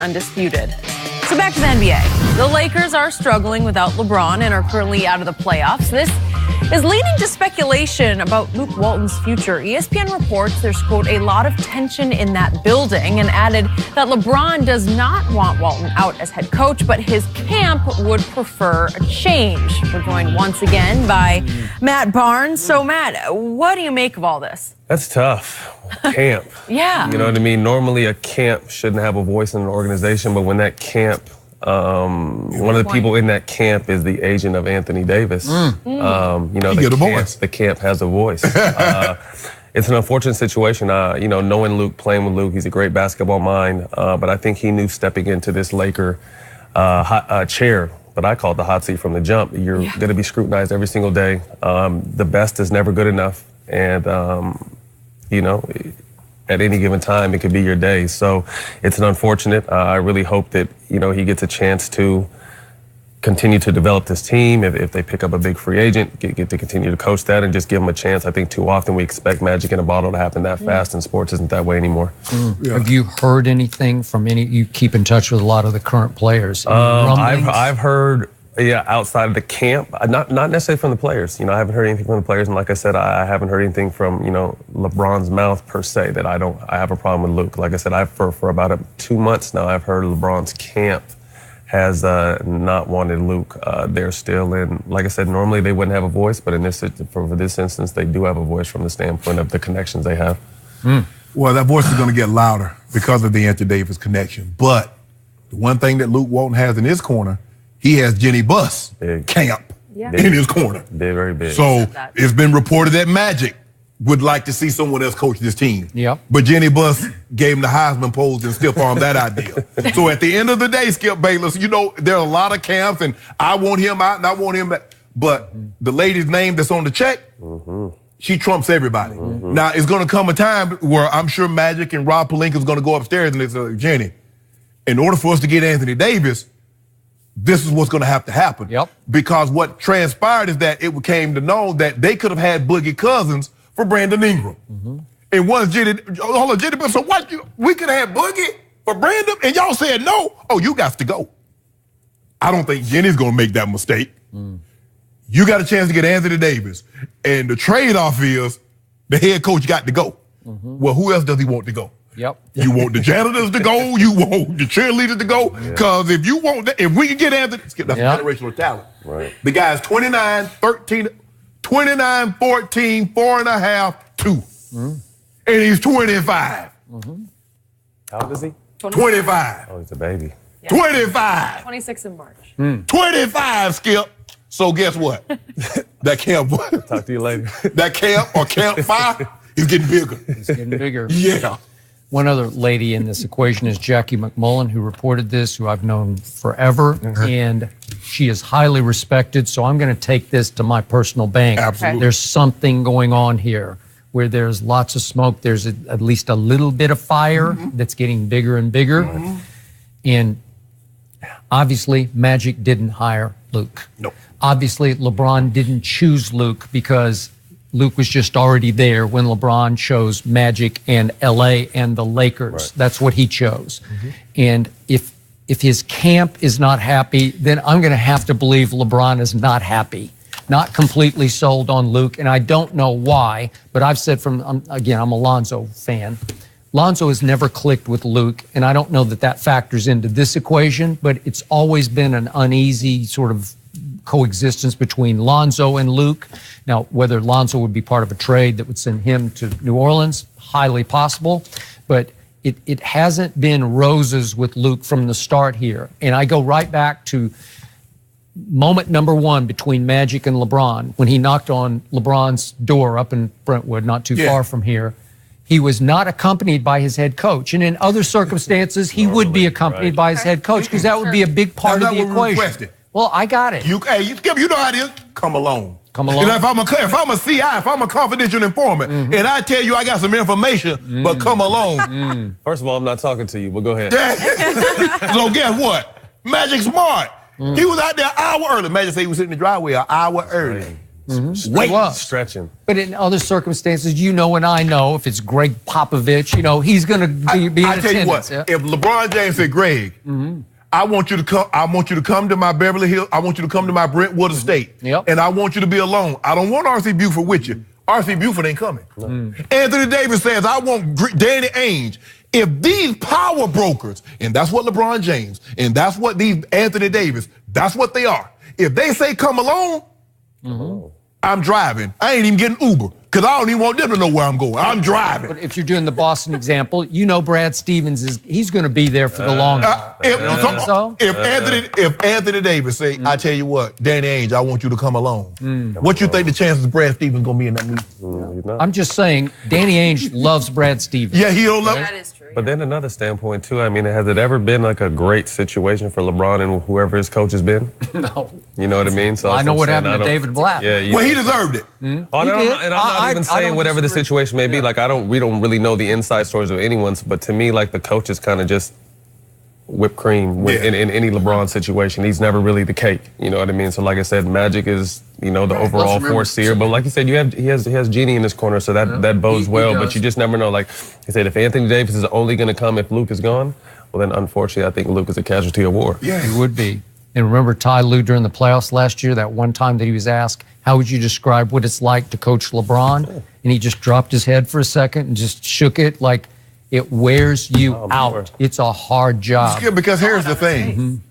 Undisputed. So back to the NBA. The Lakers are struggling without LeBron and are currently out of the playoffs. This is leading to speculation about Luke Walton's future. ESPN reports there's, quote, a lot of tension in that building, and added that LeBron does not want Walton out as head coach, but his camp would prefer a change. We're joined once again by Matt Barnes. So, Matt, what do you make of all this? That's tough. Camp. Yeah. You know what I mean? Normally a camp shouldn't have a voice in an organization, but when that camp, one of the people in that camp is the agent of Anthony Davis. You know, the camp has a voice. It's an unfortunate situation. You know, knowing Luke, playing with Luke, he's a great basketball mind, but I think he knew stepping into this Laker chair that I call the hot seat from the jump. You're going to be scrutinized every single day. The best is never good enough. And, you know, at any given time, it could be your day. So it's an unfortunate. I really hope that, you know, he gets a chance to continue to develop this team. If they pick up a big free agent, get to continue to coach that and just give him a chance. I think too often we expect magic in a bottle to happen that fast, and sports isn't that way anymore. Have you heard anything from any? You keep in touch with a lot of the current players. I've heard. Yeah, outside of the camp, not necessarily from the players. You know, I haven't heard anything from the players, and like I said, I haven't heard anything from, you know, LeBron's mouth per se that I have a problem with Luke. Like I said, for about 2 months now, I've heard LeBron's camp has not wanted Luke there still. And like I said, normally they wouldn't have a voice, but for this instance, they do have a voice from the standpoint of the connections they have. Well, that voice is going to get louder because of the Anthony Davis connection. But the one thing that Luke Walton has in his corner, he has Jenny Buss camp in his corner. They're very big. So it's been reported that Magic would like to see someone else coach this team. Yep. But Jenny Buss gave him the Heisman pose and stiff-armed that idea. So at the end of the day, Skip Bayless, you know, there are a lot of camps, and I want him out and I want him back. But the lady's name that's on the check, she trumps everybody. Now, it's going to come a time where I'm sure Magic and Rob Pelinka is going to go upstairs and they say, Jenny, in order for us to get Anthony Davis, this is what's going to have to happen. Because what transpired is that it became to know that they could have had Boogie Cousins for Brandon Ingram. And once Jenny, so what? We could have had Boogie for Brandon, and y'all said no? Oh, you got to go. I don't think Jenny's going to make that mistake. You got a chance to get Anthony Davis, and the trade-off is the head coach got to go. Well, who else does he want to go? You want the janitors to go? You want the cheerleaders to go? Because if you want that, if we can get Anthony, that's generational talent. The guy's 29, 13, 29, 14, 4.5, 2. And he's 25. How old is he? 25. Oh, he's a baby. 25. 26 in March. 25, Skip. So guess what? That camp, talk to you later. That camp or camp 5 is getting bigger. It's getting bigger. Yeah. One other lady in this equation is Jackie McMullen, who reported this, who I've known forever, and she is highly respected. So I'm going to take this to my personal bank. Absolutely. There's something going on here where there's lots of smoke. There's at least a little bit of fire that's getting bigger and bigger. And obviously, Magic didn't hire Luke. No. Obviously, LeBron didn't choose Luke because Luke was just already there when LeBron chose Magic and LA and the Lakers. That's what he chose. And if his camp is not happy, then I'm going to have to believe LeBron is not happy, not completely sold on Luke. And I don't know why, but I've said again, I'm a Lonzo fan. Lonzo has never clicked with Luke, and I don't know that factors into this equation, but it's always been an uneasy sort of coexistence between Lonzo and Luke. Now, whether Lonzo would be part of a trade that would send him to New Orleans, highly possible, but it hasn't been roses with Luke from the start here. And I go right back to moment number 1 between Magic and LeBron, when he knocked on LeBron's door up in Brentwood, not too far from here. He was not accompanied by his head coach. And in other circumstances, he would be accompanied by his head coach, because that would be a big part of the equation. Well, I got it. You know how it is. Come along. Come along. And if I'm a CI, if I'm a confidential informant, and I tell you I got some information, but come along. First of all, I'm not talking to you, but go ahead. So guess what? Magic smart. He was out there an hour early. Magic said he was sitting in the driveway an hour early. Wait, stretching. But in other circumstances, you know, and I know, if it's Greg Popovich, you know, he's going to be in attendance. I tell you what, if LeBron James said, Greg, I want you to come. I want you to come to my Beverly Hills. I want you to come to my Brentwood estate, and I want you to be alone. I don't want R.C. Buford with you. R.C. Buford ain't coming. Anthony Davis says, I want Danny Ainge. If these power brokers, and that's what LeBron James, and that's what these Anthony Davis, that's what they are. If they say come along, I'm driving. I ain't even getting Uber because I don't even want them to know where I'm going. I'm driving. But if you're doing the Boston example, you know Brad Stevens he's going to be there for the long haul. If Anthony Davis say, I tell you what, Danny Ainge, I want you to come along. What you think the chances of Brad Stevens going to be in that meeting? I'm just saying, Danny Ainge loves Brad Stevens. Yeah, he don't love That is true. But then another standpoint too, I mean, has it ever been like a great situation for LeBron and whoever his coach has been? No. You know what I mean? So I know what happened to David Blatt. Yeah, well, he deserved it. And I'm not even saying whatever the situation may be. Like we don't really know the inside stories of anyone's, but to me, like the coach is kind of just whipped cream in any LeBron situation. He's never really the cake. You know what I mean? So like I said, Magic is, you know, the overall force here. But like you said, he has Genie in his corner, so that bodes well. But you just never know. Like I said, if Anthony Davis is only going to come if Luke is gone, well then unfortunately I think Luke is a casualty of war. Yeah, he would be. And remember Ty Lue during the playoffs last year, that one time that he was asked, how would you describe what it's like to coach LeBron? And he just dropped his head for a second and just shook it like it wears you out. It's a hard job. Because here's the thing.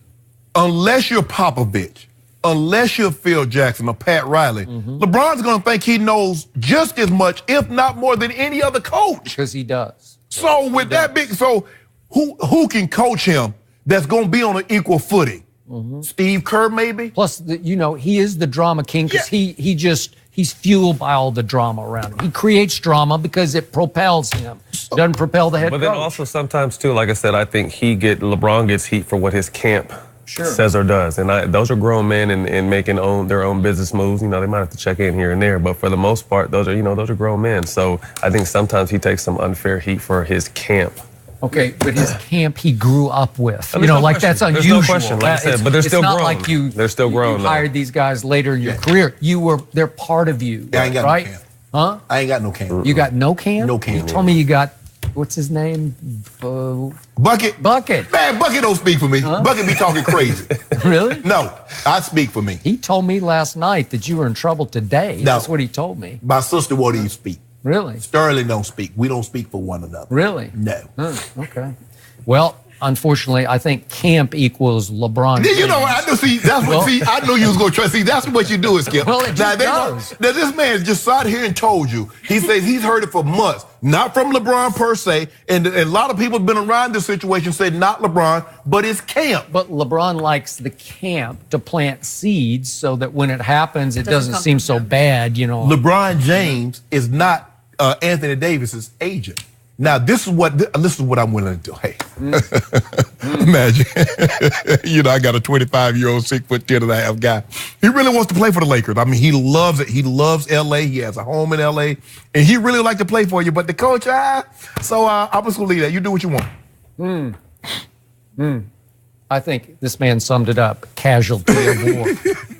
Unless you're Popovich, unless you're Phil Jackson or Pat Riley, LeBron's going to think he knows just as much, if not more, than any other coach. Because he does. So with that big, who can coach him that's going to be on an equal footing? Steve Kerr, maybe? Plus, you know, he is the drama king because he's fueled by all the drama around him. He creates drama because it propels him. Doesn't propel the head coach. But then also sometimes too, like I said, I think LeBron gets heat for what his camp says or does. And those are grown men and making their own business moves. You know, they might have to check in here and there, but for the most part, those are grown men. So I think sometimes he takes some unfair heat for his camp. Okay, but his camp he grew up with. You know, like that's unusual. There's no question, like I said, but they're still grown. It's not like they're still grown. You hired these guys later in your career. They're part of you, I ain't got right? no camp. Huh? I ain't got no camp. You got no camp? No camp. You told me you got, what's his name? Bucket. Bucket. Man, Bucket don't speak for me. Bucket be talking crazy. Really? No, I speak for me. He told me last night that you were in trouble today. No. That's what he told me. My sister won't even speak. Really? Sterling don't speak. We don't speak for one another. Really? No. Okay. Well, unfortunately, I think camp equals LeBron. You know, I know. See, that's what. I know you was gonna try. See, that's what you do, is Skip. Well, it just does. Now, this man just sat here and told you. He says he's heard it for months, not from LeBron per se, and a lot of people have been around this situation said not LeBron, but it's camp. But LeBron likes the camp to plant seeds so that when it happens, it doesn't seem so bad. You know, LeBron James is not Anthony Davis's agent. Now, this is what I'm willing to do. Hey, imagine, you know, I got a 25-year-old, 6'10.5" guy. He really wants to play for the Lakers. I mean, he loves it. He loves L.A. He has a home in L.A. And he really like to play for you. But the coach, I'm just going to leave that. You do what you want. I think this man summed it up. Casualty of war.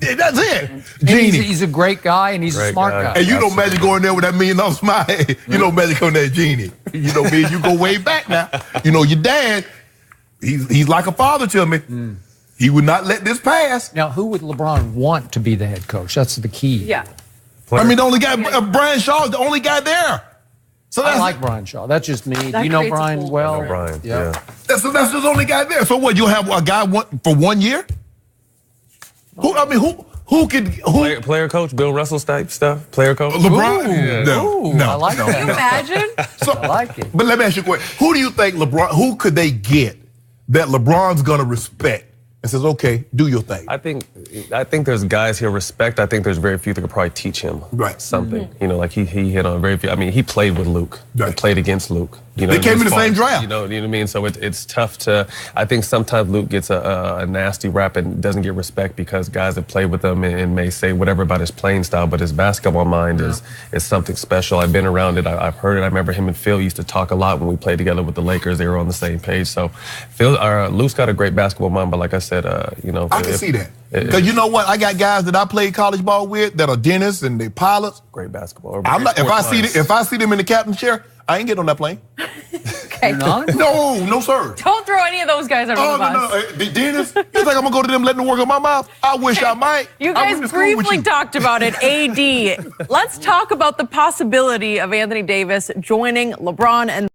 That's it. Genie. He's a great guy and he's a smart guy. And you know Magic going there with that $1 million smile. You know Magic on that Genie. You know me and you go way back now. You know your dad, he's like a father to me. He would not let this pass. Now, who would LeBron want to be the head coach? That's the key. Yeah. I mean, the only guy, Brian Shaw is the only guy there. So I like Brian Shaw. That's just me. Do you know Brian well? I know Brian, yeah. That's the only guy there. So what, you'll have a guy for 1 year? Who could... Player coach, Bill Russell type stuff? Player coach? LeBron? No. I like that. Can you imagine? I like it. But let me ask you a question. Who do you think who could they get that LeBron's going to respect and says, okay, do your thing? I think there's guys he'll respect. I think there's very few that could probably teach him something. You know, like he hit on very few. I mean, he played with Luke. He played against Luke. You know, they came in the same draft. You know what I mean? So it's tough to. I think sometimes Luke gets a nasty rap and doesn't get respect because guys have played with him and may say whatever about his playing style, but his basketball mind is something special. I've been around it. I've heard it. I remember him and Phil used to talk a lot when we played together with the Lakers. They were on the same page. So Luke's got a great basketball mind, but like I said, you know, I can see that. Because you know what? I got guys that I played college ball with that are dentists and they pilots. Great basketball. I'm not, if I see them in the captain's chair, I ain't getting on that plane. Okay. You're not? No, sir. Don't throw any of those guys under the bus. No. The dentist, you think I'm going to go to them letting them work on my mouth? I wish I might. You guys briefly talked about it, AD. Let's talk about the possibility of Anthony Davis joining LeBron and